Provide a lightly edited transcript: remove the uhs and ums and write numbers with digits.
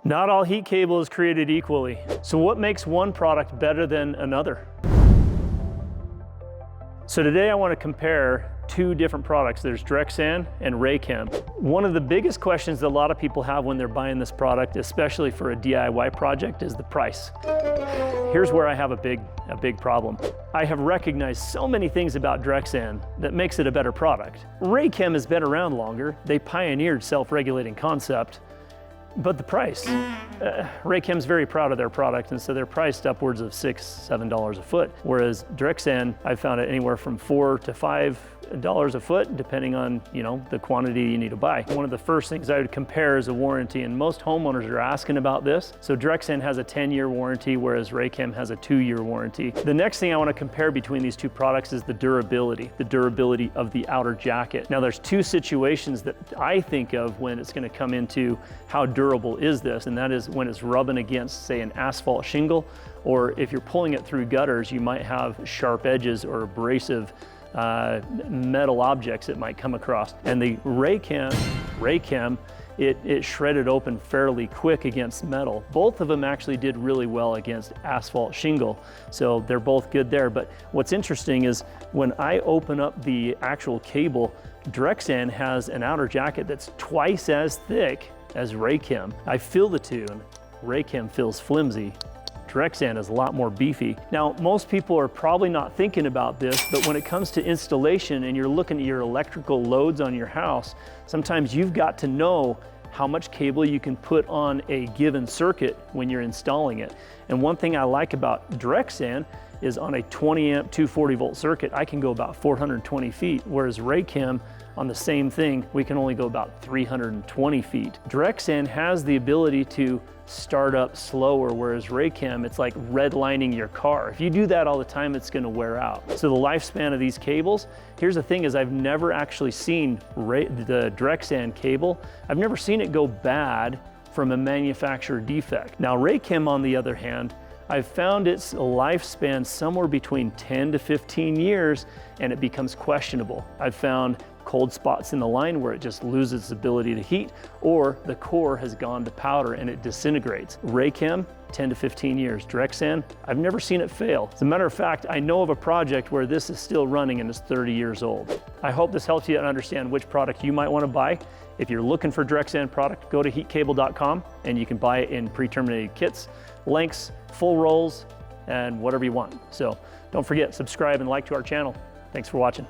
Not all heat cable is created equally. So what makes one product better than another? So today I want to compare two different products. There's Drexan and Raychem. One of the biggest questions that a lot of people have when they're buying this product, especially for a DIY project, is the price. Here's where I have a big problem. I have recognized so many things about Drexan that makes it a better product. Raychem has been around longer. They pioneered self-regulating concept. But the price, Raychem's very proud of their product, and so they're priced upwards of $6, $7 a foot. Whereas Drexan, I've found it anywhere from $4 to $5 a foot, depending on the quantity you need to buy. One of the first things I would compare is a warranty, and most homeowners are asking about this. So Drexan has a 10-year warranty, whereas Raychem has a 2-year warranty. The next thing I want to compare between these two products is the durability of the outer jacket. Now there's two situations that I think of when it's going to come into how durable is this, and that is when it's rubbing against, say, an asphalt shingle, or if you're pulling it through gutters, you might have sharp edges or abrasive metal objects that might come across. And the Raychem, it shredded open fairly quick against metal. Both of them actually did really well against asphalt shingle, so they're both good there. But what's interesting is when I open up the actual cable, Drexan has an outer jacket that's twice as thick as Raychem. I feel the two, and Raychem feels flimsy. Drexan is a lot more beefy. Now, most people are probably not thinking about this, but when it comes to installation and you're looking at your electrical loads on your house, sometimes you've got to know how much cable you can put on a given circuit when you're installing it. And one thing I like about Drexan is on a 20 amp 240 volt circuit, I can go about 420 feet, whereas Raychem, on the same thing, we can only go about 320 feet. Drexan has the ability to start up slower, whereas Raychem, it's like redlining your car. If you do that all the time, it's gonna wear out. So the lifespan of these cables, here's the thing is I've never actually seen the Drexan cable, I've never seen it go bad from a manufacturer defect. Now Raychem, on the other hand, I've found its lifespan somewhere between 10 to 15 years, and it becomes questionable. I've found cold spots in the line where it just loses its ability to heat, or the core has gone to powder and it disintegrates. Raychem, 10 to 15 years. Drexan, I've never seen it fail. As a matter of fact, I know of a project where this is still running and it's 30 years old. I hope this helps you to understand which product you might want to buy. If you're looking for Drexan product, go to heatcable.com and you can buy it in pre-terminated kits, lengths, full rolls, and whatever you want. So don't forget, subscribe and like to our channel. Thanks for watching.